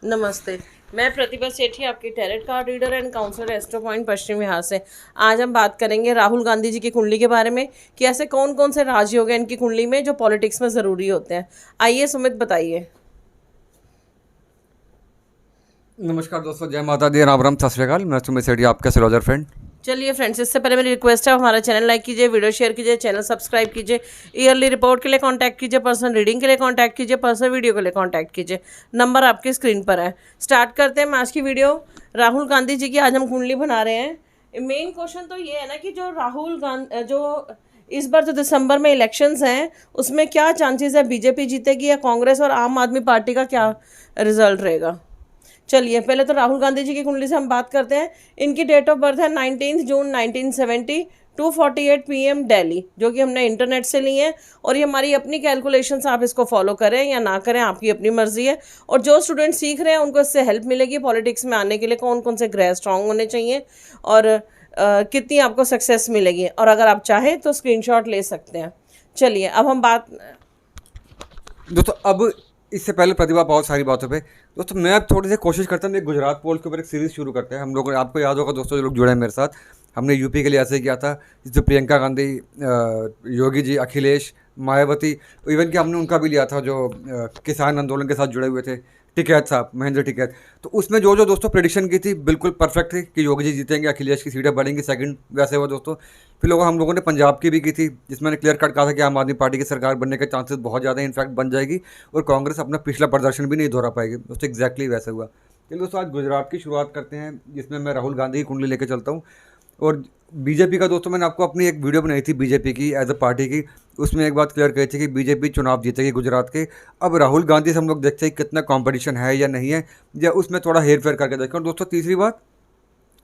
नमस्ते। मैं प्रतिभा सेठी, आपकी tarot card reader and counsellor Astro Point Paschim Bihar से। आज हम बात करेंगे राहुल गांधी जी की कुंडली के बारे में कि ऐसे कौन कौन से राजयोग हैं इनकी कुंडली में जो पॉलिटिक्स में ज़रूरी होते हैं। आइए सुमित बताइए। नमस्कार दोस्तों, जय माता दी, राम राम, सत श्री अकाल। मैं सुमित सेठी, आपका एस्ट्रोलॉजर फ्रेंड। चलिए फ्रेंड्स, इससे पहले मेरी रिक्वेस्ट है, हमारा चैनल लाइक कीजिए, वीडियो शेयर कीजिए, चैनल सब्सक्राइब कीजिए, ईयरली रिपोर्ट के लिए कांटेक्ट कीजिए, पर्सनल रीडिंग के लिए कांटेक्ट कीजिए, पर्सनल वीडियो के लिए कांटेक्ट कीजिए। नंबर आपकी स्क्रीन पर है। स्टार्ट करते हैं आज की वीडियो। राहुल गांधी जी की आज हम कुंडली बना रहे हैं। मेन क्वेश्चन तो ये है ना कि जो राहुल गांधी जो इस बार जो दिसंबर में इलेक्शंस हैं उसमें क्या चांसेस है, बीजेपी जीतेगी या कांग्रेस, और आम आदमी पार्टी का क्या रिजल्ट रहेगा। चलिए पहले तो राहुल गांधी जी की कुंडली से हम बात करते हैं। इनकी डेट ऑफ बर्थ है 19 जून 1970, 2:48 PM दिल्ली, जो कि हमने इंटरनेट से ली है। और ये हमारी अपनी कैलकुलेशंस, आप इसको फॉलो करें या ना करें आपकी अपनी मर्जी है। और जो स्टूडेंट सीख रहे हैं उनको इससे हेल्प मिलेगी पॉलिटिक्स में आने के लिए, कौन कौन से ग्रह स्ट्रांग होने चाहिए और कितनी आपको सक्सेस मिलेगी। और अगर आप चाहें तो स्क्रीनशॉट ले सकते हैं। चलिए अब हम बात। दोस्तों अब इससे पहले प्रतिभा बहुत सारी बातों पे दोस्तों मैं अब थोड़ी सी कोशिश करता हूँ, एक गुजरात पोल के ऊपर एक सीरीज़ शुरू करते हैं हम लोग। आपको याद होगा दोस्तों, जो लोग जुड़े हैं मेरे साथ, हमने यूपी के लिए ऐसे ही किया था, जिसमें प्रियंका गांधी, योगी जी, अखिलेश, मायावती, इवन कि हमने उनका भी लिया था जो किसान आंदोलन के साथ जुड़े हुए थे, टिकैत साहब, महेंद्र टिकैत। तो उसमें जो जो दोस्तों प्रेडिक्शन की थी बिल्कुल परफेक्ट थी कि योगी जी जीतेंगे, अखिलेश की सीटें बढ़ेंगी, सेकंड वैसे हुआ दोस्तों। फिर हम लोगों ने पंजाब की भी की थी, जिसमें मैंने क्लियर कट कहा था कि आम आदमी पार्टी की सरकार बनने के चांसेस बहुत ज़्यादा है, इनफैक्ट बन जाएगी, और कांग्रेस अपना पिछला प्रदर्शन भी नहीं दोहरा पाएगी दोस्तों। एग्जैक्टली वैसे हुआ। चलिए दोस्तों, आज गुजरात की शुरुआत करते हैं, जिसमें मैं राहुल गांधी की कुंडली लेकर चलता हूँ। और बीजेपी का दोस्तों, मैंने आपको अपनी एक वीडियो बनाई थी बीजेपी की एज अ पार्टी की, उसमें एक बात क्लियर कही थी कि बीजेपी चुनाव जीतेगी गुजरात के। अब राहुल गांधी से हम लोग देखते हैं कितना कंपटीशन है या नहीं है, या उसमें थोड़ा हेर फेर करके देखें। और दोस्तों तीसरी बात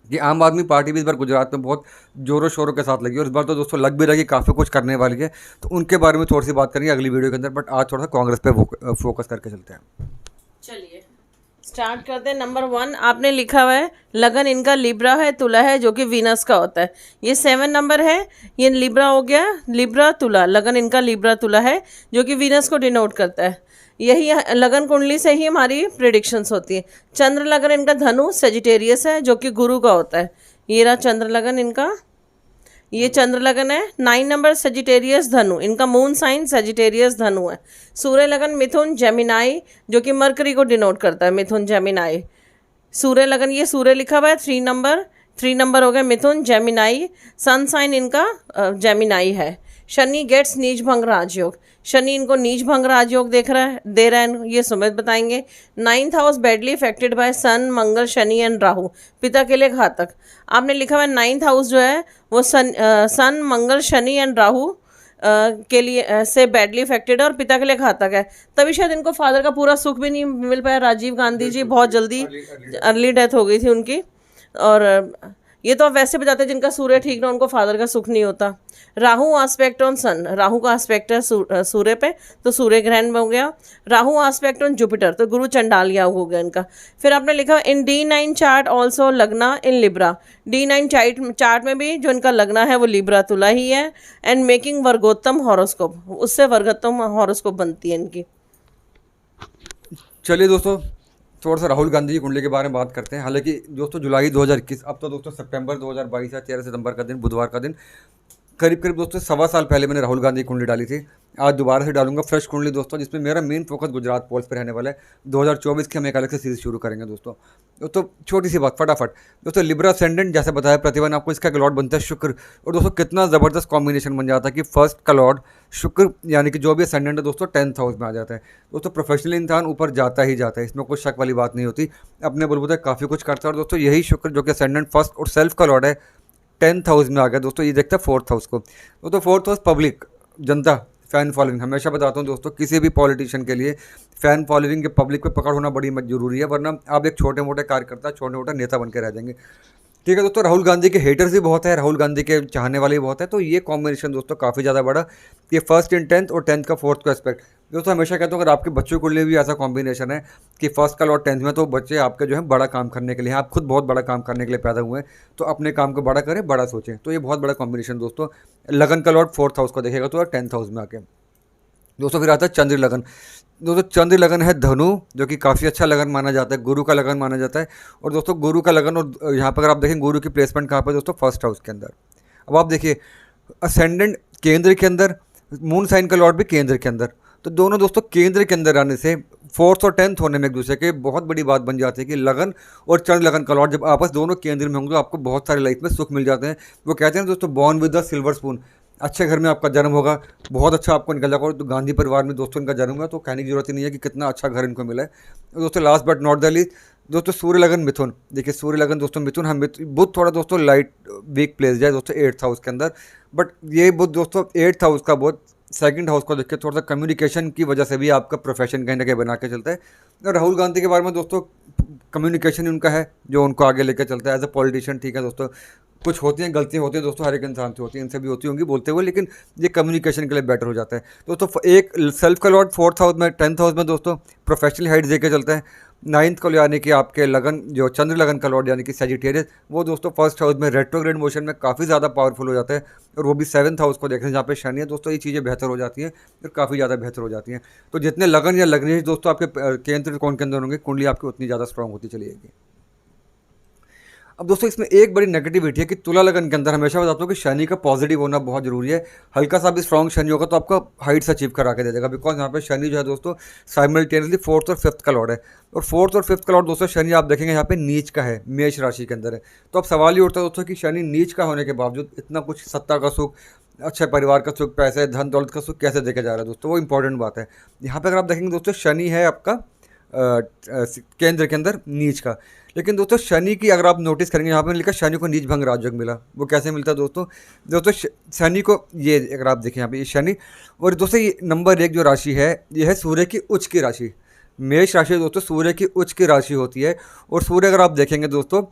कि आम आदमी पार्टी भी इस बार गुजरात में बहुत जोरों शोरों के साथ लगी, और इस बार तो दोस्तों लग भी रही है काफ़ी कुछ करने वाली है। तो उनके बारे में थोड़ी सी बात करेंगे अगली वीडियो के अंदर, बट आज थोड़ा सा कांग्रेस पे फोकस करके चलते हैं। चलिए स्टार्ट करते हैं। नंबर 1 आपने लिखा हुआ है, लगन इनका लिब्रा है, तुला है, जो कि वीनस का होता है। ये 7 नंबर है, ये लिब्रा हो गया, लिब्रा तुला, लगन इनका लिब्रा तुला है, जो कि वीनस को डिनोट करता है। यही लगन कुंडली से ही हमारी प्रिडिक्शंस होती है। चंद्र लगन इनका धनु सेजिटेरियस है, जो कि गुरु का होता है। ये रहा चंद्र लगन इनका, ये चंद्र लगन है। 9 नंबर सेजिटेरियस धनु, इनका मून साइन सेजिटेरियस धनु है। सूर्य लगन मिथुन जेमिनाई, जो कि मरकरी को डिनोट करता है, मिथुन जेमिनाई। सूर्य लगन, ये सूर्य लिखा हुआ है 3 नंबर हो गया मिथुन जेमिनाई। सन साइन इनका जेमिनाई है। शनि गेट्स नीच भंग राजयोग, शनि इनको नीच भंग राजयोग दे रहा है, ये सुमित बताएंगे। 9th house badly affected by sun, Mangal, Shani and Rahu, पिता के लिए घातक। आपने लिखा हुआ है 9th हाउस जो है वो सन, मंगल, शनि एंड राहु के लिए से बैडली अफेक्टेड है और पिता के लिए घातक है। तभी शायद इनको फादर का पूरा सुख भी नहीं मिल पाया। राजीव गांधी जी बहुत जल्दी अर्ली डेथ हो गई थी उनकी। और ये तो वैसे बताते हैं जिनका सूर्य ठीक ना उनको फादर का सुख नहीं होता। राहु आस्पेक्ट ऑन सन, राहु का आस्पेक्ट है सूर्य पे, तो सूर्य ग्रहण में हो गया। राहु आस्पेक्ट ऑन जुपिटर, तो गुरु चंडालिया हो गया इनका। फिर आपने लिखा इन D9 चार्ट ऑल्सो लगना इन लिब्रा, D9 चार्ट में भी जो इनका लगना है वो लिब्रा तुला ही है। एंड मेकिंग वर्गोत्तम हॉरोस्कोप, उससे वर्गोत्तम हॉरोस्कोप बनती है इनकी। चलिए दोस्तों, थोड़ा सा राहुल गांधी की कुंडली के बारे में बात करते हैं। हालांकि दोस्तों जुलाई 2021, अब तो दोस्तों सितंबर 2022 है, 13 सितंबर का दिन, बुधवार का दिन। करीब करीब दोस्तों 1.25 साल पहले मैंने राहुल गांधी की कुंडली डाली थी। आज दोबारा से डालूंगा फ्रेश कुंडली दोस्तों, जिसमें मेरा मेन फोकस गुजरात पोल्स पे रहने वाला है। 2024 की हम एक अलग से सीरीज शुरू करेंगे दोस्तों। तो छोटी सी बात फटाफट दोस्तों, लिब्रा असेंडेंट जैसे बताया प्रतिभा ने आपको, इसका एक लॉर्ड बनता है शुक्र। और दोस्तों कितना ज़बरदस्त कॉम्बिनेशन बन जाता है कि फर्स्ट का लॉर्ड शुक्र, यानी कि जो भी असेंडेंट है दोस्तों 10th हाउस में आ जाता है। दोस्तों प्रोफेशनल इंसान ऊपर जाता ही जाता है, इसमें कोई शक वाली बात नहीं होती। अपने बलबूते काफ़ी कुछ करता है। और दोस्तों यही शुक्र जो कि असेंडेंट फर्स्ट और सेल्फ का लॉर्ड है, 10th हाउस में आ गया दोस्तों। ये देखता है 4th हाउस को। तो 4th हाउस पब्लिक, जनता, फ़ैन फॉलोइंग। हमेशा बताता हूँ दोस्तों, किसी भी पॉलिटिशियन के लिए फ़ैन फॉलोइंग के पब्लिक पे पकड़ होना बड़ी ज़रूरी है, वरना आप एक छोटे मोटे कार्यकर्ता, छोटे मोटे नेता बन के रह जाएंगे। ठीक है दोस्तों, राहुल गांधी के हेटर्स भी बहुत है, राहुल गांधी के चाहने वाले भी बहुत है। तो ये कॉम्बिनेशन दोस्तों काफ़ी ज़्यादा बड़ा, कि फर्स्ट इन 10th और 10th का 4th का एस्पेक्ट। दोस्तों हमेशा कहता हूँ, अगर आपके बच्चों के लिए भी ऐसा कॉम्बिनेशन है कि फर्स्ट का लॉट 10th में, तो बच्चे आपके जो है बड़ा काम करने के लिए, आप खुद बहुत बड़ा काम करने के लिए पैदा हुए हैं, तो अपने काम को बड़ा करें, बड़ा सोचें। तो ये बहुत बड़ा कॉम्बिनेशन दोस्तों। लगन का लॉट 4th हाउस को देखेगा तो 10th हाउस में आके। दोस्तों फिर आता है चंद्र लगन। दोस्तों चंद्र लगन है धनु, जो कि काफ़ी अच्छा लगन माना जाता है, गुरु का लगन माना जाता है। और दोस्तों गुरु का लगन, और यहाँ पर अगर आप देखें गुरु की प्लेसमेंट कहाँ पर दोस्तों, फर्स्ट हाउस के अंदर। अब आप देखिए असेंडेंट केंद्र के अंदर, मून साइन का लॉर्ड भी केंद्र के अंदर, तो दोनों दोस्तों केंद्र के अंदर आने से फोर्थ और टेंथ होने में एक दूसरे के बहुत बड़ी बात बन जाती है कि लगन और चंद्र लगन का लॉर्ड जब आपस दोनों केंद्र में होंगे तो आपको बहुत सारी लाइफ में सुख मिल जाते हैं। वो कहते हैं दोस्तों born with the silver spoon, अच्छे घर में आपका जन्म होगा, बहुत अच्छा आपको निकल जाएगा। और तो गांधी परिवार में दोस्तों इनका जन्म हुआ, तो कहने की जरूरत ही नहीं है कि कितना अच्छा घर इनको मिला है। दोस्तों last but not the least, दोस्तों सूर्य लगन मिथुन। देखिए सूर्य लगन दोस्तों मिथुन, हम बुध थोड़ा दोस्तों लाइट वीक प्लेस जाए दोस्तों 8th हाउस के अंदर, बट ये बुध दोस्तों 8th हाउस का बुध सेकंड हाउस को देखिए, थोड़ा सा कम्युनिकेशन की वजह से भी आपका प्रोफेशन कहीं ना कहीं बना के चलता है। और राहुल गांधी के बारे में दोस्तों कम्युनिकेशन उनका है जो उनको आगे लेकर चलता है एज अ पॉलिटिशियन। ठीक है दोस्तों, कुछ होती हैं गलतियाँ होती हैं दोस्तों, हर एक इंसान से होती हैं, इनसे भी होती होंगी बोलते हुए, लेकिन ये कम्युनिकेशन के लिए बेटर हो जाता है दोस्तों। एक सेल्फ का लॉर्ड 4th हाउस में, 10th हाउस में दोस्तों प्रोफेशनल हाइट देकर चलता है। 9th को यानी कि आपके लगन जो चंद्र लगन का लॉर्ड यानी कि सेजिटेरियस, वो दोस्तों फर्स्ट हाउस में रेट्रोग्रेड मोशन में काफ़ी ज़्यादा पावरफुल हो जाता है, और वो भी 7th हाउस को देखते हैं जहाँ पे शनि है दोस्तों, ये चीज़ें बेहतर हो जाती हैं और काफ़ी ज़्यादा बेहतर हो जाती हैं। तो जितने लगन या लग्नेश दोस्तों आपके केंद्र कौन के अंदर होंगे, कुंडली आपकी उतनी ज़्यादा स्ट्रांग होती चली जाएगी। अब दोस्तों इसमें एक बड़ी नेगेटिविटी है कि तुला लगन के अंदर हमेशा बताता हूँ कि शनि का पॉजिटिव होना बहुत जरूरी है। हल्का सा भी स्ट्रॉन्ग शनि होगा तो आपका हाइट्स अचीव करा के दे देगा, बिकॉज यहाँ पे शनि जो है दोस्तों साइमल्टेनियसली 4th और 5th का लॉर्ड है। और 4th और 5th का लॉर्ड दोस्तों शनि आप देखेंगे यहाँ पे नीच का है, मेष राशि के अंदर है। तो अब सवाल ये उठता है दोस्तों कि शनि नीच का होने के बावजूद इतना कुछ सत्ता का सुख, अच्छे परिवार का सुख, पैसे धन दौलत का सुख कैसे देखा जा रहा है दोस्तों, वो इंपॉर्टेंट बात है। यहाँ पे अगर आप देखेंगे दोस्तों शनि है आपका केंद्र के अंदर नीच का, लेकिन दोस्तों शनि की अगर आप नोटिस करेंगे यहाँ पे लिखा शनि को नीच भंग राजयोग मिला। वो कैसे मिलता है दोस्तों, दोस्तों शनि को, ये अगर आप देखें यहाँ पे ये शनि, और दोस्तों ये नंबर 1 जो राशि है ये है सूर्य की उच्च की राशि। मेष राशि दोस्तों सूर्य की उच्च की राशि होती है, और सूर्य अगर आप देखेंगे दोस्तों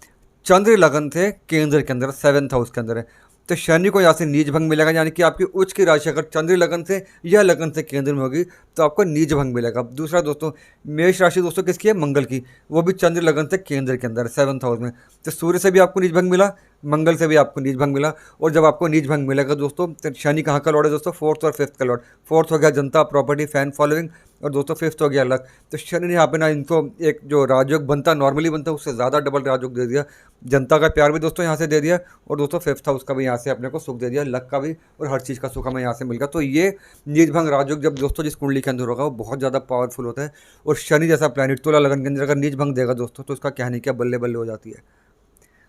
चंद्र लगन थे केंद्र के अंदर 7th हाउस के अंदर है, तो शनि को यहाँ से नीच भंग मिलेगा, यानी कि आपकी उच्च की राशि अगर चंद्र लगन से या लगन से केंद्र में होगी तो आपको नीच भंग मिलेगा। दूसरा दोस्तों मेष राशि दोस्तों किसकी है, मंगल की, वो भी चंद्र लगन से केंद्र के अंदर 7th हाउस में, तो सूर्य से भी आपको नीच भंग मिला, मंगल से भी आपको नीच भंग मिला। और जब आपको नीच भंग मिलेगा दोस्तों तो शनि कहाँ का लॉर्ड है दोस्तों, 4th और 5th का लॉर्ड। 4th हो गया जनता, प्रॉपर्टी, फैन फॉलोइंग, और दोस्तों 5th हो गया लक। तो शनि ने यहाँ पे ना इनको एक जो राजयोग बनता नॉर्मली बनता है उससे ज़्यादा डबल राजयोग दे दिया, जनता का प्यार भी दोस्तों यहाँ से दे दिया, और दोस्तों 5th हाउस का भी यहाँ से अपने को सुख दे दिया, लक का भी, और हर चीज़ का सुख हमें यहाँ से मिल गया। तो ये नीच भंग राजयोग जब दोस्तों जिस कुंडली के अंदर होगा वो बहुत ज़्यादा पावरफुल होता है। और शनि जैसा प्लैनेट तुला लगन के अंदर अगर नीच भंग देगा दोस्तों तो उसका कहने क्या बल्ले बल्ले हो जाती है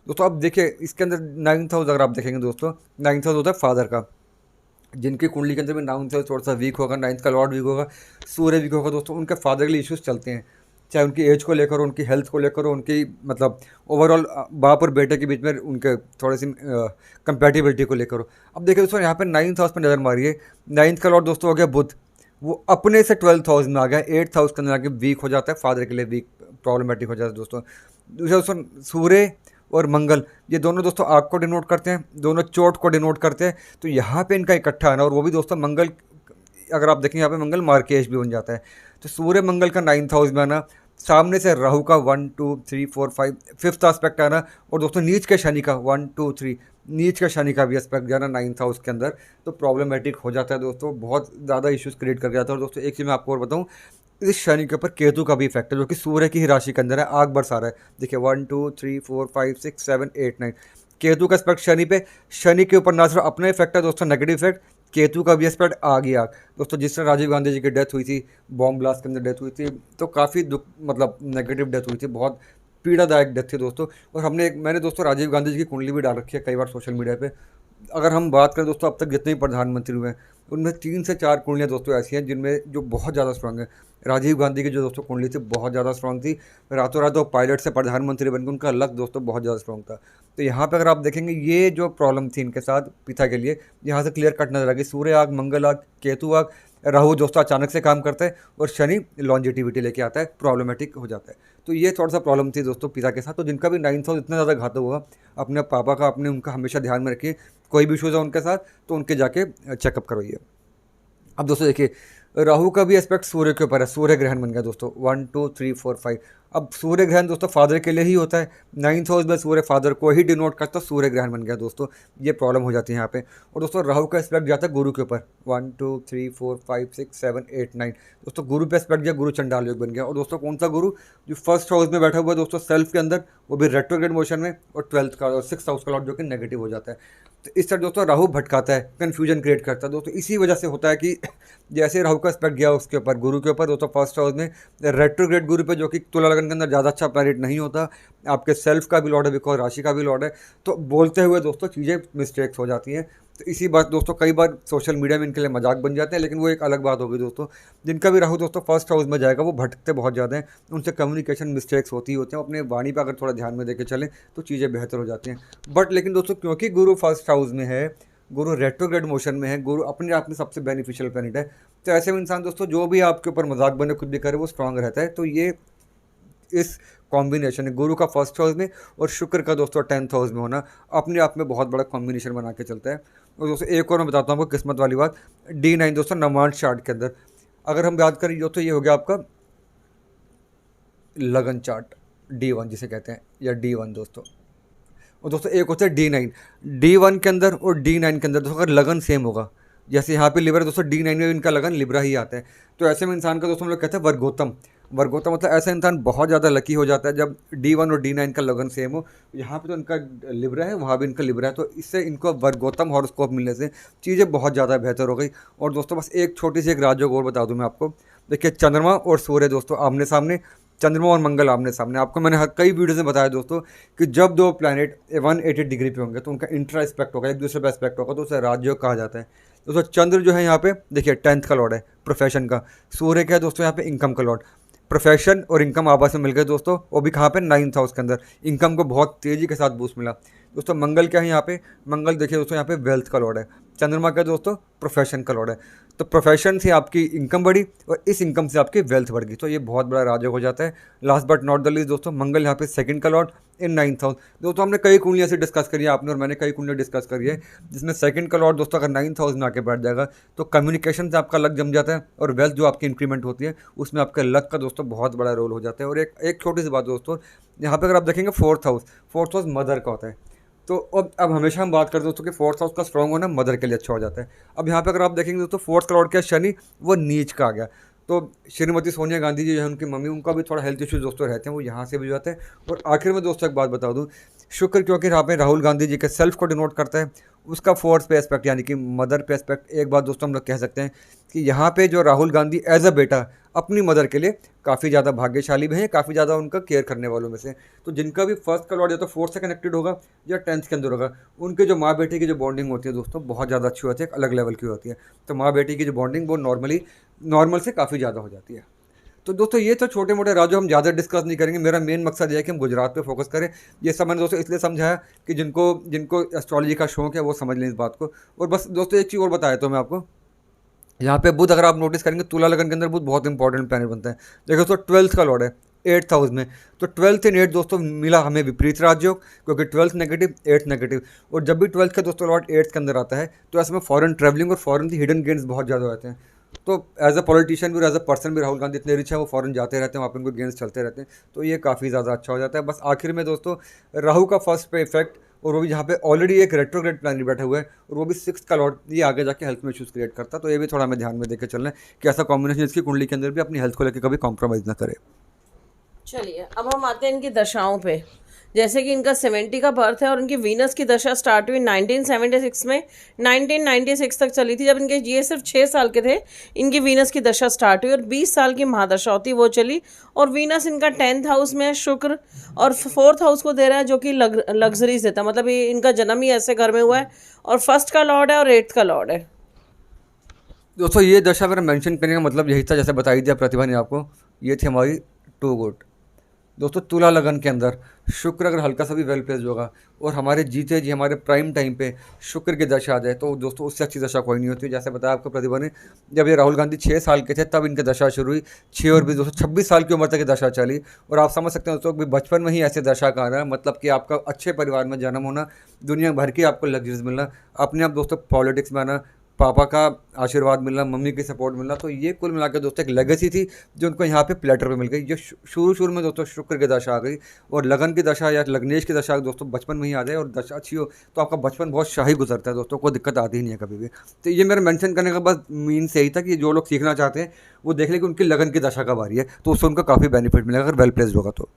दोस्तों। अब देखिए इसके अंदर 9th हाउस अगर आप देखेंगे दोस्तों, 9th हाउस होता है फादर का, जिनकी कुंडली के अंदर भी 9th हाउस थोड़ा सा वीक होगा, 9th का लॉर्ड वीक होगा, सूर्य वीक होगा दोस्तों, उनके फादर के लिए इश्यूज चलते हैं, चाहे उनकी एज को लेकर हो, उनकी हेल्थ को लेकर हो, उनकी मतलब ओवरऑल बाप और बेटे के बीच में उनके थोड़ी सी कंपेटिबिलिटी को लेकर हो। अब देखिए दोस्तों यहाँ पे 9th हाउस पर नज़र मारिए, 9th का लॉर्ड दोस्तों हो गया बुध, वो अपने से 12th हाउस में आ गया, 8th हाउस के अंदर आके वीक हो जाता है, फादर के लिए वीक प्रॉब्लमेटिक हो जाता है दोस्तों। दूसरा दोस्तों सूर्य और मंगल, ये दोनों दोस्तों आग को डिनोट करते हैं, दोनों चोट को डिनोट करते हैं, तो यहाँ पे इनका इकट्ठा आना, और वो भी दोस्तों मंगल अगर आप देखें यहाँ पे मंगल मार्केश भी बन जाता है। तो सूर्य मंगल का 9th हाउस में आना, सामने से राहु का 1 2 3 4 5 5th एस्पेक्ट आना, और दोस्तों नीच के शनि का 1 2 3 नीच का शनि का भी एस्पेक्ट जाना 9th हाउस के अंदर, तो प्रॉब्लमेटिक हो जाता है दोस्तों, बहुत ज़्यादा इश्यूज क्रिएट कर जाता है। और दोस्तों एक चीज़ मैं आपको और बताऊँ, इस शनि के ऊपर केतु का भी इफेक्ट है जो कि सूर्य की ही राशि के अंदर है, आग बरसा रहा है। देखिए 1 2 3 4 5 6 7 8 9 केतु का एस्पेक्ट शनि पे, शनि के ऊपर ना सिर्फ अपना इफेक्ट है दोस्तों नेगेटिव इफेक्ट, केतु का भी एस्पेक्ट आग ही आग दोस्तों। जिस तरह राजीव गांधी जी की डेथ हुई थी, बॉम्ब ब्लास्ट के अंदर डेथ हुई थी, तो काफ़ी दुख मतलब नेगेटिव डेथ हुई थी, बहुत पीड़ादायक डेथ थी दोस्तों। और मैंने दोस्तों राजीव गांधी जी की कुंडली भी डाल रखी है कई बार सोशल मीडिया पे। अगर हम बात करें दोस्तों अब तक जितने भी प्रधानमंत्री हुए हैं उनमें 3 से 4 कुंडलियाँ दोस्तों ऐसी हैं जिनमें जो बहुत ज़्यादा स्ट्रांग है। राजीव गांधी की जो दोस्तों कुंडली थी बहुत ज़्यादा स्ट्रांग थी, रातों रात वो पायलट से प्रधानमंत्री बन गए, उनका लक दोस्तों बहुत ज़्यादा स्ट्रांग था। तो यहाँ पे अगर आप देखेंगे ये जो प्रॉब्लम थी इनके साथ पिता के लिए, यहाँ से क्लियर कट नजर आ गई, सूर्य आग, मंगल आग, केतु आग, राहु दोस्तों अचानक से काम करता है, और शनि लॉन्जिटिविटी लेके आता है, प्रॉब्लमेटिक हो जाता है। तो ये थोड़ा सा प्रॉब्लम थी दोस्तों पिता के साथ। तो जिनका भी 9th हाउस इतना ज़्यादा घातक हुआ, अपने पापा का अपने उनका हमेशा ध्यान में रखिए, कोई भी इशूज़ है उनके साथ तो उनके जाके चेकअप करवाइए। अब दोस्तों देखिए राहु का भी एस्पेक्ट सूर्य के ऊपर है, सूर्य ग्रहण बन गया दोस्तों 1 2 3 4 5, अब सूर्य ग्रहण दोस्तों फादर के लिए ही होता है, 9th हाउस में सूर्य फादर को ही डिनोट करता, तो सूर्य ग्रहण बन गया दोस्तों, ये प्रॉब्लम हो जाती है यहाँ पे। और दोस्तों राहु का एस्पेक्ट जाता है गुरु के ऊपर, 1 2 3 4 5 6 7 8 9, दोस्तों गुरु पे एस्पेक्ट गया, गुरु चंडाल योग बन गया। और दोस्तों कौन सा गुरु, जो फर्स्ट हाउस में बैठा हुआ है दोस्तों सेल्फ के अंदर, वो भी रेट्रोग्रेड मोशन में, और 12th का और 6th हाउस का लॉर्ड जो कि नेगेटिव हो जाता है। तो इस तरह दोस्तों राहु भटकाता है, कन्फ्यूजन क्रिएट करता है दोस्तों। इसी वजह से होता है कि जैसे राहु का एस्पेक्ट गया उसके ऊपर गुरु के ऊपर दोस्तों फर्स्ट हाउस में, रेट्रोग्रेड गुरु पे जो कि तुला लगन के अंदर ज़्यादा अच्छा प्लैनेट नहीं होता, आपके सेल्फ का भी लॉर्ड है, बिकॉज राशि का भी लॉर्ड है, तो बोलते हुए दोस्तों चीज़ें मिस्टेक्स हो जाती हैं। तो इसी बात दोस्तों कई बार सोशल मीडिया में इनके लिए मजाक बन जाते हैं, लेकिन वो एक अलग बात होगी दोस्तों। जिनका भी राहु दोस्तों फर्स्ट हाउस में जाएगा वो भटकते बहुत ज़्यादा हैं, उनसे कम्युनिकेशन मिस्टेक्स होती हैं, अपने वाणी पर अगर थोड़ा ध्यान में देके चलें तो चीज़ें बेहतर हो जाती हैं। बट लेकिन दोस्तों क्योंकि गुरु फर्स्ट हाउस में है, गुरु रेट्रोग्रेड मोशन में है, गुरु अपने आप में सबसे बेनिफिशियल प्लैनेट है, तो ऐसे में इंसान दोस्तों जो भी आपके ऊपर मजाक बने कुछ भी करे वो स्ट्रांग रहता है। तो ये इस कॉम्बिनेशन है गुरु का फर्स्ट हाउस में और शुक्र का दोस्तों 10th हाउस में होना, अपने आप में बहुत बड़ा कॉम्बिनेशन बना के चलता है। और दोस्तों एक और मैं बताता हूँ आपको किस्मत वाली बात, D9 दोस्तों नवांश चार्ट के अंदर अगर हम याद करें तो ये हो गया आपका लगन चार्ट, D1 जिसे कहते हैं, या D1 दोस्तों। और दोस्तों एक होता है D9, D1 के अंदर और D9 के अंदर दोस्तों अगर लगन सेम होगा, जैसे यहाँ पे लिब्रा दोस्तों D9 में इनका लगन लिब्रा ही आता है, तो ऐसे में इंसान का दोस्तों हम लोग कहते हैं वर्गोत्तम। वर्गोत्तम मतलब ऐसा इंसान बहुत ज़्यादा लकी हो जाता है जब D1 और D9 का लगन सेम हो। यहाँ पे तो इनका लिब्रा है, वहाँ भी इनका लिब्रा है, तो इससे इनको वर्गोत्तम हॉरोस्कोप मिलने से चीज़ें बहुत ज़्यादा बेहतर हो गई। और दोस्तों बस एक छोटी सी एक राजयोग और बता दूँ मैं आपको, देखिए चंद्रमा और सूर्य दोस्तों आमने सामने, चंद्रमा और मंगल आमने सामने। आपको मैंने कई वीडियोज़ में बताया दोस्तों कि जब दो प्लैनेट 180 डिग्री पे होंगे तो उनका इंट्रा एस्पेक्ट होगा, एक दूसरे पे एस्पेक्ट होगा, तो उसे राजयोग कहा जाता है। दोस्तों चंद्र जो है यहाँ पे देखिए 10th का लॉर्ड है प्रोफेशन का, सूर्य क्या है दोस्तों यहाँ पे इनकम का लॉर्ड। प्रोफेशन और इनकम आपस में मिल गए दोस्तों, वो भी कहाँ पे 9th हाउस के अंदर, इनकम को बहुत तेज़ी के साथ बूस्ट मिला दोस्तों। मंगल क्या है यहाँ पे, मंगल देखिए दोस्तों यहाँ पे वेल्थ का लॉर्ड है। चंद्रमा क्या दोस्तों प्रोफेशन का लॉर्ड है, तो प्रोफेशन से आपकी इनकम बढ़ी और इस इनकम से आपकी वेल्थ बढ़ गई, तो ये बहुत बड़ा राजयोग हो जाता है। Last but not the least दोस्तों मंगल यहाँ पे सेकंड का लॉर्ड इन 9th हाउस। दोस्तों हमने कई कुंडलियाँ से डिस्कस करी है, आपने और मैंने कई कुंडलियाँ डिस्कस करी है, जिसमें सेकंड का लॉर्ड दोस्तों अगर 9th हाउस में आके बैठ जाएगा तो कम्युनिकेशन से आपका लक जम जाता है, और वेल्थ जो आपकी इंक्रीमेंट होती है उसमें आपका लक का दोस्तों बहुत बड़ा रोल हो जाता है। और एक छोटी सी बात दोस्तों, यहाँ पर अगर आप देखेंगे फोर्थ हाउस मदर का होता है, तो अब हमेशा हम बात करते हैं दोस्तों कि फोर्थ हाउस का स्ट्रॉन्ग होना मदर के लिए अच्छा हो जाता है। अब यहाँ पे अगर आप देखेंगे दोस्तों फोर्थ का लॉर्ड क्या शनि, वो नीच का आ गया, तो श्रीमती सोनिया गांधी जी जो है उनकी मम्मी, उनका भी थोड़ा हेल्थ इश्यूज दोस्तों रहते हैं, वो यहाँ से भी जाते हैं। और आखिर में दोस्तों एक बात बता दूँ, शुक्र क्योंकि यहाँ पे राहुल गांधी जी के सेल्फ को डिनोट करता है, उसका फोर्थ पे एस्पेक्ट यानी कि मदर पे एस्पेक्ट। एक बात दोस्तों हम लोग कह सकते हैं कि यहाँ पे जो राहुल गांधी एज अ बेटा अपनी मदर के लिए काफ़ी ज़्यादा भाग्यशाली भी हैं, काफ़ी ज़्यादा उनका केयर करने वालों में से। तो जिनका भी फर्स्ट का लॉर्ड या तो फोर्थ से कनेक्टेड होगा या 10th के अंदर होगा, उनके जो माँ बेटी की जो बॉन्डिंग होती है दोस्तों बहुत ज़्यादा अच्छी होती है, एक अलग लेवल की होती है। तो माँ बेटी की जो बॉन्डिंग वो नॉर्मल से काफ़ी ज़्यादा हो जाती है। तो दोस्तों ये तो छोटे मोटे राज्यों हम ज़्यादा डिस्कस नहीं करेंगे, मेरा मेन मकसद ये है कि हम गुजरात पे फोकस करें। ये सब मैंने दोस्तों इसलिए समझाया कि जिनको एस्ट्रोलॉजी का शौक है वो समझ लें इस बात को। और बस दोस्तों एक चीज़ और बताया तो मैं आपको, यहाँ पे बुध अगर आप नोटिस करेंगे तुला लगन के अंदर बुध बहुत इंपॉर्टेंट प्लैनेट बनता है। देखो दोस्तों 12th का लॉर्ड है 8th हाउस में, तो 12th इन 8 दोस्तों मिला हमें विपरीत राजयोग, क्योंकि 12th नेगेटिव 8th नेगेटिव। और जब भी 12th का दोस्तों लॉर्ड 8th के अंदर आता है तो ऐसे में फॉरेन ट्रैवलिंग और फॉरेन की हिडन गेन्स बहुत ज़्यादा होते हैं। तो एज अ पॉलिटिशियन भी और एज अ पर्सन भी राहुल गांधी इतने रिच है, वो फॉरेन जाते रहते हैं, वहाँ पे उनको गेम्स चलते रहते हैं, तो ये काफ़ी ज़्यादा अच्छा हो जाता है। बस आखिर में दोस्तों राहु का फर्स्ट पे इफेक्ट, और वो भी जहाँ पे ऑलरेडी एक रेट्रोग्रेड प्लैनेट बैठा हुआ है और वो भी 6th का लॉर्ड, ये आगे जाके हेल्थ में इश्यूज क्रिएट करता, तो ये भी थोड़ा हमें ध्यान में देकर चलना है कि ऐसा कॉम्बिनेशन इसकी कुंडली के अंदर भी अपनी हेल्थ को लेकर कभी कॉम्प्रोमाइज़ ना करे। चलिए अब हम आते हैं इनकी दशाओं पे। जैसे कि इनका 70 का बर्थ है और इनकी वीनस की दशा स्टार्ट हुई 1976 में, 1996 तक चली थी। जब इनके ये सिर्फ 6 साल के थे इनकी वीनस की दशा स्टार्ट हुई और 20 साल की महादशा होती वो चली। और वीनस इनका 10th हाउस में है, शुक्र और 4th हाउस को दे रहा है जो कि लग्जरीज देता है, मतलब ये इनका जन्म ही ऐसे घर में हुआ है। और फर्स्ट का लॉर्ड है और 8th का लॉर्ड है। दोस्तों ये दशा मेरा मेंशन करने का मतलब यही था, जैसे बताई दिया प्रतिभा ने आपको, ये थी हमारी टू गुड। दोस्तों तुला लगन के अंदर शुक्र अगर हल्का सा भी वेल प्लेस्ड होगा और हमारे जीते जी हमारे प्राइम टाइम पे शुक्र की दशा आ जाए तो दोस्तों उससे अच्छी दशा कोई नहीं होती। जैसे बताया आपको प्रतिभा ने, जब ये राहुल गांधी 6 साल के थे तब इनकी दशा शुरू हुई, 6 और 20 दोस्तों 26 साल की उम्र तक की दशा चली। और आप समझ सकते हैं दोस्तों कि बचपन में ही ऐसे दशा का आना, मतलब कि आपका अच्छे परिवार में जन्म होना, दुनिया भर की आपको लग्जरीज मिलना, अपने आप दोस्तों पॉलिटिक्स में आना, पापा का आशीर्वाद मिलना, मम्मी की सपोर्ट मिलना, तो ये कुल मिला के दोस्तों एक लेगेसी थी जो उनको यहाँ पे प्लेटर पे मिल गई। जो शुरू में दोस्तों शुक्र की दशा आ गई, और लगन की दशा या लग्नेश की दशा दोस्तों बचपन में ही आ जाए और दशा अच्छी हो तो आपका बचपन बहुत शाही गुजरता है दोस्तों, कोई दिक्कत आती ही नहीं है कभी भी। तो ये मेरा मेंशन करने का बस मीन्स यही था कि जो लोग सीखना चाहते हैं वो देख लें कि उनकी लगन की दशा कब आ रही है, तो उससे उनका काफ़ी बेनिफिट मिलेगा अगर वेल प्लेस्ड होगा तो।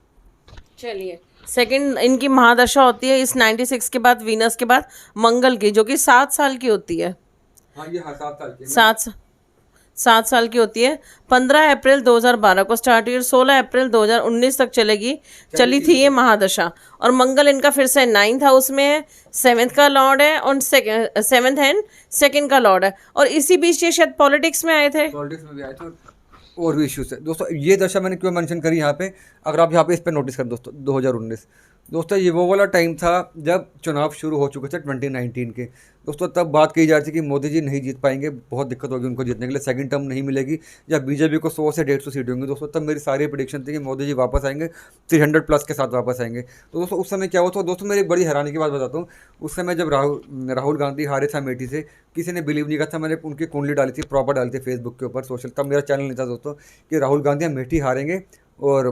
चलिए, सेकंड इनकी महादशा होती है इस 96 के बाद वीनस के बाद मंगल की, जो कि 7 साल की होती है। हाँ, ये हर 7 साल की 7 साल की होती है। 15 अप्रैल 2012 को स्टार्ट हुई और 16 अप्रैल 2019 तक चली थी ये महादशा। और मंगल इनका फिर से 9th हाउस में है, 7th का लॉर्ड है और 7th एंड 2nd का लॉर्ड है। और इसी बीच ये शायद पॉलिटिक्स में आए थे। पॉलिटिक्स में भी आए थे और भी इश्यूज है दोस्तों। ये दशा मैंने क्यों मेंशन करी यहाँ पे, अगर आप यहाँ पे इस पर नोटिस करें दोस्तों, 2019 दोस्तों ये वो वाला टाइम था जब चुनाव शुरू हो चुके थे 2019 के दोस्तों। तब बात कही जा रही थी कि मोदी जी नहीं जीत पाएंगे, बहुत दिक्कत होगी उनको जीतने के लिए, सेकंड टर्म नहीं मिलेगी, या बीजेपी को 100 से 150 सीट होंगी दोस्तों। तब मेरी सारी प्रेडिक्शन थी कि मोदी जी वापस आएंगे, 300+ के साथ वापस आएंगे। तो दोस्तों उस समय क्या हुआ था दोस्तों, मेरी एक बड़ी हैरानी की बात बताता हूँ। उस समय जब राहुल गांधी हारे था अमेठी से, किसी ने बिलीव नहीं किया था। मैंने उनकी कुंडली डाली थी, प्रॉपर डाली थी फेसबुक के ऊपर, सोशल, तब मेरा चैनल नहीं था दोस्तों, कि राहुल गांधी अमेठी हारेंगे। और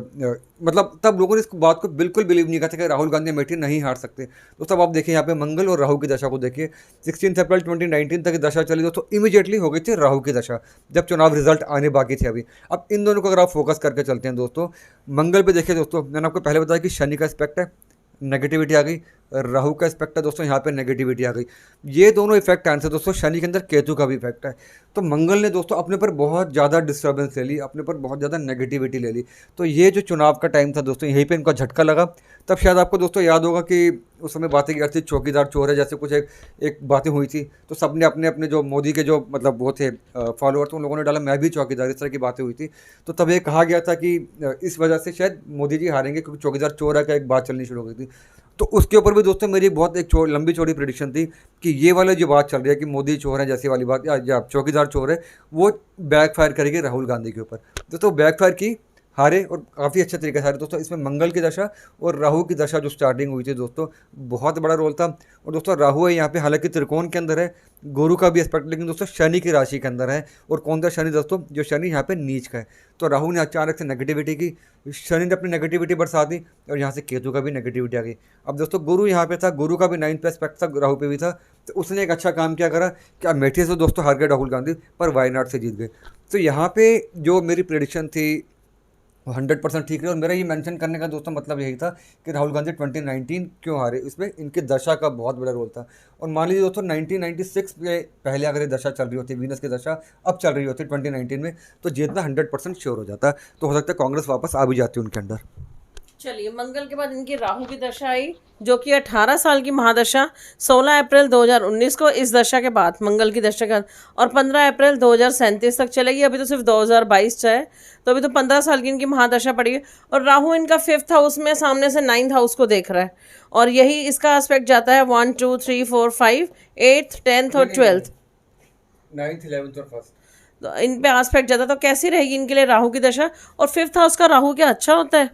मतलब तब लोगों ने इस बात को बिल्कुल बिलीव नहीं किया था कि राहुल गांधी अमेठी नहीं हार सकते दोस्तों। अब आप देखिए यहाँ पे मंगल और राहु की दशा को देखिए, 16 अप्रैल 2019 तक दशा चली दोस्तों, इमीडिएटली हो गई थी राहु की दशा, जब चुनाव रिजल्ट आने बाकी थे अभी। अब इन दोनों को अगर आप फोकस करके चलते हैं दोस्तों, मंगल पे देखिए दोस्तों, मैंने आपको पहले बताया कि शनि का एस्पेक्ट है, नेगेटिविटी आ गई, राहु का एस्पेक्ट है दोस्तों, यहाँ पे नेगेटिविटी आ गई। ये दोनों इफेक्ट आने से दोस्तों शनि के अंदर केतु का भी इफेक्ट है। तो मंगल ने दोस्तों अपने पर बहुत ज़्यादा डिस्टर्बेंस ले ली, अपने पर बहुत ज़्यादा नेगेटिविटी ले ली। तो ये जो चुनाव का टाइम था दोस्तों, यहीं पे इनका झटका लगा। तब शायद आपको दोस्तों याद होगा कि उस समय बातें की थी, चौकीदार चोर है जैसे कुछ एक बातें हुई थी। तो सबने अपने अपने जो मोदी के जो मतलब वो थे फॉलोअर, तो उन लोगों ने डाला मैं भी चौकीदार, इस तरह की बातें हुई थी। तो तब ये कहा गया था कि इस वजह से शायद मोदी जी हारेंगे, क्योंकि चौकीदार चोर है का एक बात चलनी शुरू हो गई थी। तो उसके ऊपर भी दोस्तों मेरी बहुत एक लंबी चौड़ी प्रेडिक्शन थी कि ये वाला जो बात चल रही है कि मोदी चोर है जैसी वाली बात, या चौकीदार चोर है, वो बैकफायर करेगी राहुल गांधी के ऊपर। दोस्तों बैकफायर की, हारे, और काफ़ी अच्छे तरीके से हारे दोस्तों। इसमें मंगल की दशा और राहु की दशा जो स्टार्टिंग हुई थी दोस्तों, बहुत बड़ा रोल था। और दोस्तों राहु है यहाँ पे, हालांकि त्रिकोण के अंदर है, गुरु का भी एस्पेक्ट, लेकिन दोस्तों शनि की राशि के अंदर है। और कौन सा शनि दोस्तों, जो शनि यहाँ पे नीच का है। तो राहु ने अचानक से नेगेटिविटी की, शनि ने अपनी नेगेटिविटी बरसा दी, और यहाँ से केतु का भी नेगेटिविटी आ गई। अब दोस्तों गुरु यहाँ पे था, गुरु का भी 9th पे एस्पेक्ट था, राहु पे भी था। तो उसने एक अच्छा काम क्या करा कि अमेठी से दोस्तों हार गए राहुल गांधी, पर वायनाड से जीत गए। तो यहाँ पे जो मेरी प्रेडिक्शन थी 100% ठीक रही। और मेरा ये मेंशन करने का दोस्तों मतलब यही था कि राहुल गांधी 2019 क्यों हारे, इसमें इनकी दशा का बहुत बड़ा रोल था। और मान लीजिए दोस्तों 1996 के पहले अगर ये दशा चल रही होती, वीनस की दशा अब चल रही होती 2019 में, तो जीतना 100% श्योर हो जाता। तो हो सकता है कांग्रेस वापस आ भी जाती उनके अंदर। चलिए, मंगल के बाद इनकी राहु की दशा आई, जो कि 18 साल की महादशा, 16 अप्रैल 2019 को इस दशा के बाद, मंगल की दशा के बाद, और 15 अप्रैल 2037 तक चलेगी। अभी तो सिर्फ 2022 है, तो अभी तो 15 साल की इनकी महादशा पड़ी है। और राहु इनका 5th हाउस में सामने से 9th हाउस को देख रहा है, और यही इसका एस्पेक्ट जाता है 1 2 3 4 5 8th 10th और 12th, 9th 11th और 1st, तो इन पे एस्पेक्ट जाता है। तो कैसी रहेगी इनके लिए राहु की दशा? और 5th हाउस का राहु क्या अच्छा होता है?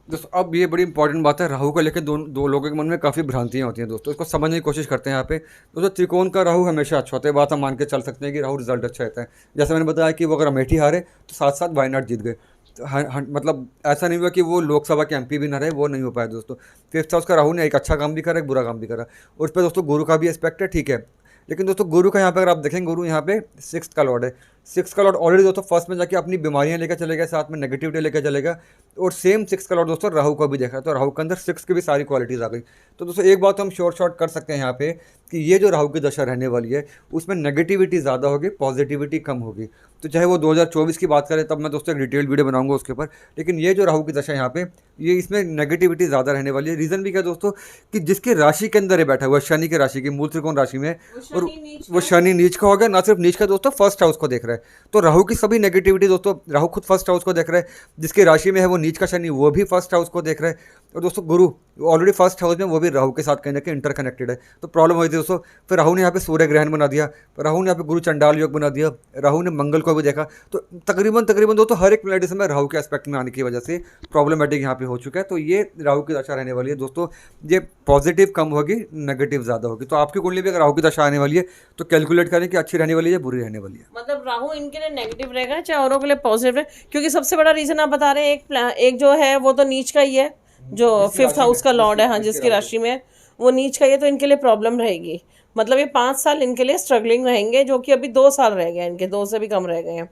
दोस्तों अब ये बड़ी इंपॉर्टेंट बात है, राहु को लेकर दो लोगों के मन में काफ़ी भ्रांतियाँ होती हैं दोस्तों, इसको समझने की कोशिश करते हैं यहाँ पे। दोस्तों त्रिकोण का राहु हमेशा अच्छा होता है, बात हम मान के चल सकते हैं कि राहु रिजल्ट अच्छा रहता है। जैसे मैंने बताया कि वो अगर अमेठी हारे तो साथ साथ वायनाड जीत गए, तो मतलब ऐसा नहीं हुआ कि वो लोकसभा के MP भी ना रहे, वो नहीं हो पाया दोस्तों। 5th हाउस का राहु ने एक अच्छा काम भी करा, एक बुरा काम भी करा। और उस पर दोस्तों गुरु का भी एस्पेक्ट है, ठीक है। लेकिन दोस्तों गुरु का यहाँ पे अगर आप देखेंगे, गुरु यहाँ पे 6th का लॉर्ड है। 6th का लॉर्ड ऑलरेडी दोस्तों फर्स्ट में जाके अपनी बीमारियाँ लेकर चलेगा, साथ में नेगेटिविटी लेकर चलेगा। और सेम 6th का लॉर्ड दोस्तों राहु को भी देखा है, तो राहु के अंदर 6 की भी सारी क्वालिटीज़ आ गई। तो दोस्तों एक बात हम शॉर्ट कर सकते हैं यहाँ पे कि ये जो राहु की दशा रहने वाली है, उसमें नेगेटिविटी ज़्यादा होगी, पॉजिटिविटी कम होगी। तो चाहे वो 2024 की बात करें, तब मैं दोस्तों एक डिटेल वीडियो बनाऊंगा उसके ऊपर। लेकिन ये जो राहु की दशा यहाँ पे, ये इसमें नेगेटिविटी ज़्यादा रहने वाली है। रीज़न भी क्या दोस्तों, कि जिसकी राशि के अंदर है बैठा हुआ, शनि की राशि की, मूल त्रिकोण राशि में, और वो शनि नीच का हो गया। ना सिर्फ नीच का दोस्तों, 1st हाउस को देख रहा है। तो राहु की सभी नेगेटिविटी दोस्तों, राहु खुद 1st हाउस को देख रहा है, जिसकी राशि में है वो नीच का शनि वो भी फर्स्ट हाउस को देख रहा है, और दोस्तों गुरु ऑलरेडी फर्स्ट हाउस में, वो भी राहु के साथ कहीं ना कहीं इंटरकनेक्टेड है। तो प्रॉब्लम हुई थी दोस्तों। फिर राहु ने यहाँ पे सूर्य ग्रहण बना दिया, राहु ने यहाँ पे गुरु चंडाल योग बना दिया, राहु ने मंगल को भी देखा। तो तकरीबन तकरीबन दोस्तों हर एक प्लैनेट में राहु के एस्पेक्ट में आने की वजह से प्रॉब्लमेटिक यहाँ पे हो चुका है। तो ये राहु की दशा रहने वाली है दोस्तों। ये पॉजिटिव कम होगी, नेगेटिव ज़्यादा होगी। तो आपकी कुंडली भी अगर राहु की दशा आने वाली है तो कैलकुलेट करें कि अच्छी रहने वाली है, बुरी रहने वाली है। मतलब राहु इनके लिए नेगेटिव रहेगा, चाहे औरों के लिए पॉजिटिव रहे, क्योंकि सबसे बड़ा रीजन आप बता रहे हैं, एक जो है वो तो नीच का ही है, जो फिफ्थ हाउस का लॉर्ड है, हाँ, जिसकी राशि में है, वो नीच का ही है, तो इनके लिए प्रॉब्लम रहेगी। मतलब ये 5 साल इनके लिए स्ट्रगलिंग रहेंगे, जो कि अभी 2 साल रह गए, इनके 2 से भी कम रह गए हैं।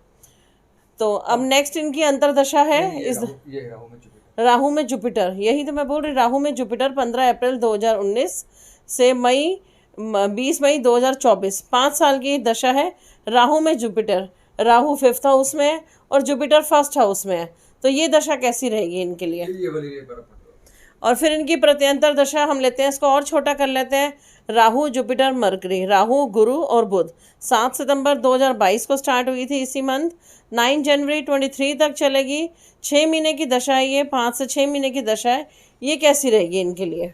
तो अब नेक्स्ट इनकी अंतरदशा है इस राहु में जुपिटर। यही तो मैं बोल रही, राहु में जुपिटर 15 अप्रैल 2019 से 20 मई 2024, 5 साल की दशा है। राहु में जुपिटर, राहु 5th हाउस में है और जुपिटर 1st हाउस में है। तो ये दशा कैसी रहेगी इनके लिए? और फिर इनकी प्रत्यंतर दशा हम लेते हैं, इसको और छोटा कर लेते हैं। राहु जुपिटर मरकरी, राहु गुरु और बुध 7 सितंबर 2022 को स्टार्ट हुई थी इसी मंथ, 9 जनवरी 23 तक चलेगी। 6 महीने की दशा है ये, 5 से 6 महीने की दशा है। ये कैसी रहेगी इनके लिए?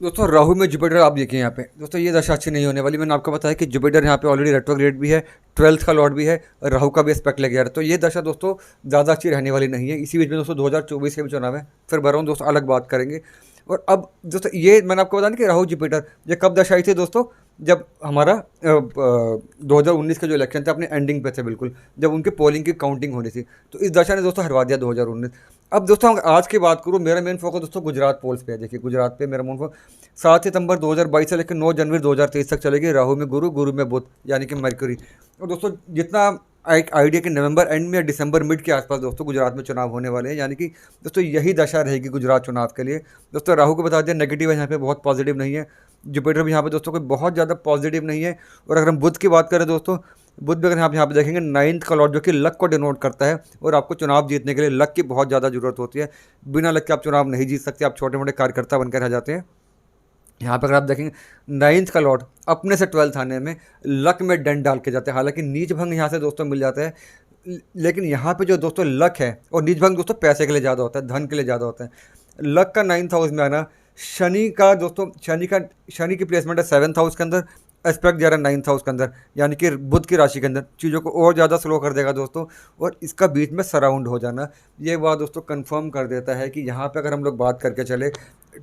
दोस्तों राहु में जुपिटर आप देखिए यहाँ पे दोस्तों, ये दशा अच्छी नहीं होने वाली। मैंने आपको बताया कि जुपिटर यहाँ पे ऑलरेडी रेट्रोग्रेड भी है, 12th का लॉर्ड भी है, राहु का भी एस्पेक्ट लग गया है। तो ये दशा दोस्तों ज़्यादा अच्छी रहने वाली नहीं है। इसी बीच में दोस्तों 2024 के भी चुनाव है, फिर बराऊँ दोस्तों अलग बात करेंगे। और अब दोस्तों ये मैंने आपको बताया कि राहु जुपिटर ये कब दशा आई थी दोस्तों, जब हमारा 2019 के जो इलेक्शन थे अपने एंडिंग पे थे बिल्कुल, जब उनके पोलिंग की काउंटिंग होनी थी। तो इस दशा ने दोस्तों हरवा दिया 2019। अब दोस्तों आज की बात करूँ, मेरा मेन फोकस दोस्तों गुजरात पोल्स पे है। देखिए गुजरात पे मेरा मेन फोकस 7 सितंबर 2022 से लेकर 9 जनवरी 2023 तक चलेगी। राहु में गुरु, गुरु में बुध यानी कि मरकरी। और दोस्तों जितना एक आइडिया कि नवंबर एंड में या दिसंबर मिड के आसपास दोस्तों गुजरात में चुनाव होने वाले हैं, यानी कि दोस्तों यही दशा रहेगी गुजरात चुनाव के लिए। दोस्तों राहु को बता दिया नेगेटिव है यहाँ पे, बहुत पॉजिटिव नहीं है। जुपिटर भी यहाँ पे दोस्तों कोई बहुत ज़्यादा पॉजिटिव नहीं है। और अगर हम बुध की बात करें दोस्तों, बुध भी अगर यहाँ पे देखेंगे 9th का लॉर्ड जो कि लक को डिनोट करता है, और आपको चुनाव जीतने के लिए लक की बहुत ज़्यादा ज़रूरत होती है। बिना लक के आप चुनाव नहीं जीत सकते, आप छोटे मोटे कार्यकर्ता बनकर रह जाते हैं। यहाँ पर अगर आप देखेंगे 9th का लॉर्ड अपने से 12th आने में लक में डंड डाल के जाते हैं। हालांकि नीच भंग यहाँ से दोस्तों मिल जाता है, लेकिन यहाँ पे जो दोस्तों लक है, और नीच भंग दोस्तों पैसे के लिए ज़्यादा होता है, धन के लिए ज़्यादा होता है। लक का 9th हाउस में आना, शनि का दोस्तों शनि की प्लेसमेंट है 7th हाउस के अंदर, एस्पेक्ट जा रहा है 9th हाउस के अंदर, यानी कि बुध की राशि के अंदर, चीज़ों को और ज़्यादा स्लो कर देगा दोस्तों। और इसका बीच में सराउंड हो जाना, ये बात दोस्तों कंफर्म कर देता है कि यहाँ पे अगर हम लोग बात करके चले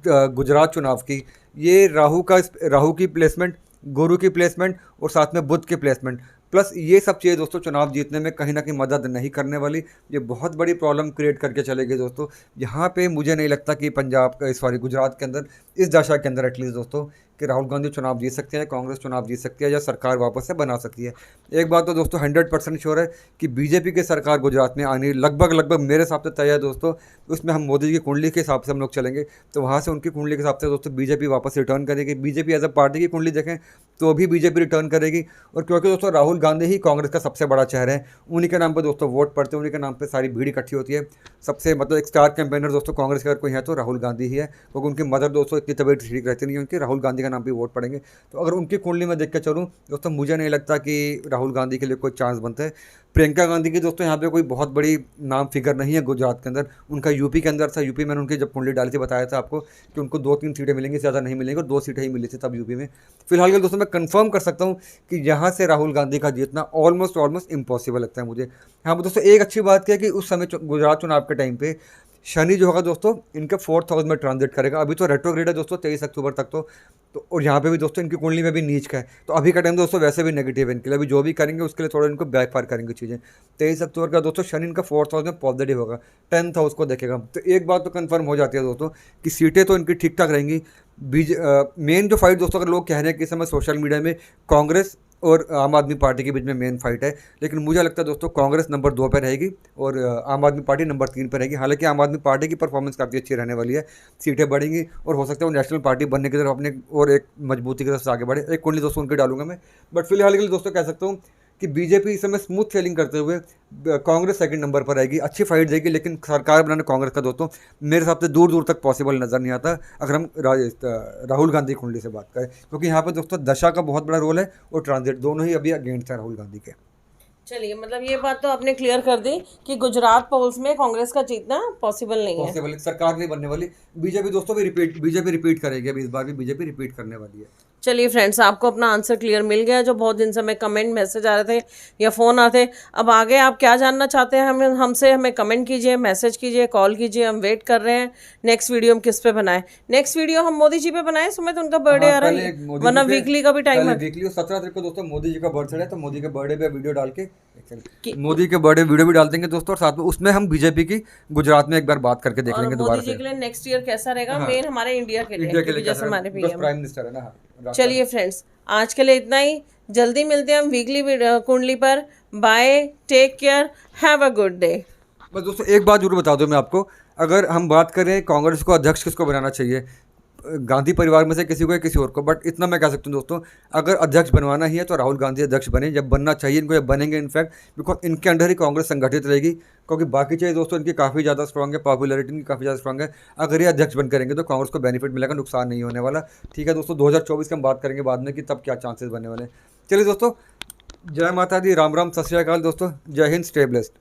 गुजरात चुनाव की, ये राहु की प्लेसमेंट, गुरु की प्लेसमेंट और साथ में बुध की प्लेसमेंट, प्लस ये सब चीज़ें दोस्तों चुनाव जीतने में कहीं ना कहीं मदद नहीं करने वाली। ये बहुत बड़ी प्रॉब्लम क्रिएट करके चलेगी दोस्तों। यहाँ पे मुझे नहीं लगता कि गुजरात के अंदर इस दशा के अंदर एटलीस्ट दोस्तों कि राहुल गांधी चुनाव जीत सकते हैं, कांग्रेस चुनाव जीत सकती है, या सरकार वापस से बना सकती है। एक बात तो दोस्तों 100% श्योर है कि बीजेपी की सरकार गुजरात में आनी लगभग मेरे हिसाब से तय है दोस्तों। उसमें हम मोदी जी की कुंडली के हिसाब से हम लोग चलेंगे, तो वहाँ से उनकी कुंडली के हिसाब से दोस्तों बीजेपी वापस रिटर्न करेगी। बीजेपी एज अ पार्टी की कुंडली देखें तो भी बीजेपी रिटर्न करेगी। और क्योंकि दोस्तों राहुल गांधी ही कांग्रेस का सबसे बड़ा चेहरा है, उन्हीं के नाम पर दोस्तों वोट पड़ते हैं, उन्हीं के नाम पर सारी भीड़ इकट्ठी होती है। सबसे मतलब एक स्टार कैंपेनर दोस्तों कांग्रेस का अगर कोई है तो राहुल गांधी ही है, क्योंकि उनकी मदर दोस्तों इतनी तबीयत ठीक रहती नहीं है उनकी, राहुल गांधी का नाम पर वोट पड़ेंगे। तो अगर उनकी कुंडली में देख के चलूँ दोस्तों, मुझे नहीं लगता कि राहुल गांधी के लिए कोई चांस बनता है। प्रियंका गांधी की दोस्तों यहाँ पे कोई बहुत बड़ी नाम फिगर नहीं है गुजरात के अंदर। उनका यूपी के अंदर था, यूपी में उनकी जब कुंडली डाली थी बताया था आपको कि उनको 2-3 सीटें मिलेंगी, ज़्यादा नहीं मिलेंगी, और 2 सीटें ही मिली थी तब यूपी में। फिलहाल के दोस्तों मैं कंफर्म कर सकता हूँ कि यहाँ से राहुल गांधी का जीतना ऑलमोस्ट इम्पॉसिबल लगता है मुझे। हाँ दोस्तों एक अच्छी बात क्या है कि उस समय गुजरात चुनाव के टाइम पे शनि जो होगा दोस्तों इनके 4th हाउस में ट्रांजिट करेगा। अभी तो रेट्रोग्रेड है दोस्तों 23 अक्टूबर तक तो और यहाँ पे भी दोस्तों इनकी कुंडली में भी नीच का है। तो अभी का टाइम दोस्तों वैसे भी नेगेटिव है इनके लिए, अभी जो भी करेंगे उसके लिए थोड़ा इनको बैकफायर करेंगे चीज़ें। 23 अक्टूबर का दोस्तों शनि इनका 4th हाउस में पॉजिटिव होगा, 10th हाउस को देखेगा। तो एक बात तो कंफर्म हो जाती है दोस्तों कि सीटें तो इनकी ठीक ठाक रहेंगी। मेन जो फाइट दोस्तों अगर लोग कह रहे हैं कि इस समय सोशल मीडिया में कांग्रेस और आम आदमी पार्टी के बीच में मेन फाइट है, लेकिन मुझे लगता है दोस्तों कांग्रेस नंबर 2 पर रहेगी और आम आदमी पार्टी नंबर 3 पर रहेगी। हालांकि आम आदमी पार्टी की परफॉर्मेंस काफ़ी अच्छी रहने वाली है, सीटें बढ़ेंगी और हो सकता है वो नेशनल पार्टी बनने की तरफ अपने और एक मजबूती की तरफ से आगे बढ़े। एक कुंडली दोस्तों उनकी डालूंगा मैं, बट फिलहाल के लिए दोस्तों कह सकता हूँ कि बीजेपी इस समय स्मूथ सेलिंग करते हुए कांग्रेस सेकंड नंबर पर आएगी, अच्छी फाइट देगी। लेकिन सरकार बनाने कांग्रेस का दोस्तों मेरे हिसाब से दूर दूर तक पॉसिबल नज़र नहीं आता अगर हम राहुल गांधी कुंडली से बात करें, क्योंकि यहाँ पर दोस्तों दशा का बहुत बड़ा रोल है और ट्रांजिट दोनों ही अभी अगेंस्ट है राहुल गांधी के। चलिए, मतलब ये बात तो आपने क्लियर कर दी कि गुजरात पोल्स में कांग्रेस का जीतना पॉसिबल नहीं है। पॉसिबल सरकार नहीं बनने वाली। बीजेपी दोस्तों भी बीजेपी रिपीट करेगी, अभी इस बार भी बीजेपी रिपीट करने वाली है। चलिए फ्रेंड्स, आपको अपना आंसर क्लियर मिल गया। जो बहुत दिन से हमें कमेंट मैसेज आ रहे थे या फ़ोन आते, अब आगे आप क्या जानना चाहते हैं हमें कमेंट कीजिए, मैसेज कीजिए, कॉल कीजिए। हम वेट कर रहे हैं नेक्स्ट वीडियो हम किस पे बनाएं। नेक्स्ट वीडियो हम मोदी जी पे बनाएं, सुमित, उनका बर्थडे आ रहा है, वरना वीकली का भी टाइम है। वीकली 17 तारीख को दोस्तों मोदी जी का बर्थडे है, तो मोदी के बर्थडे पे वीडियो डाल के मोदी के बर्थडे वीडियो भी डाल देंगे दोस्तों, और साथ में उसमें हम बीजेपी की गुजरात में एक बार बात करके देख लेंगे दोबारा मोदी जी से। के लिए नेक्स्ट ईयर कैसा रहेगा, मेन हमारे इंडिया के लिए, इंडिया के लिए जैसे हमारे बस प्राइम मिनिस्टर है ना। चलिए फ्रेंड्स, आज के लिए इतना ही। जल्दी मिलते हैं हम वीकली कुंडली पर। Bye, take care, have a good day. बस दोस्तों एक बात जरूर बता दूं मैं आपको, अगर हम बात करें कांग्रेस को अध्यक्ष किसको बनाना चाहिए, गांधी परिवार में से किसी को या किसी और को, बट इतना मैं कह सकता हूं दोस्तों, अगर अध्यक्ष बनवाना ही है तो राहुल गांधी अध्यक्ष बने, जब बनना चाहिए इनको, जब बनेंगे इनफैक्ट, बिकॉज इनके अंडर ही कांग्रेस संगठित रहेगी, क्योंकि बाकी चीज़ दोस्तों इनकी काफ़ी ज़्यादा स्ट्रांग है, पॉपुलैरिटी इनकी काफ़ी ज़्यादा स्ट्रांग है। अगर ये अध्यक्ष बन करेंगे तो कांग्रेस को बेनिफिट मिलेगा, नुकसान नहीं होने वाला। ठीक है दोस्तों, 2024 की हम बात करेंगे बाद में कि तब क्या चांसेस बनने वाले हैं। चलिए दोस्तों, जय माता दी, राम राम, सत श्री अकाल दोस्तों, जय हिंद, स्टे ब्लेस्ड।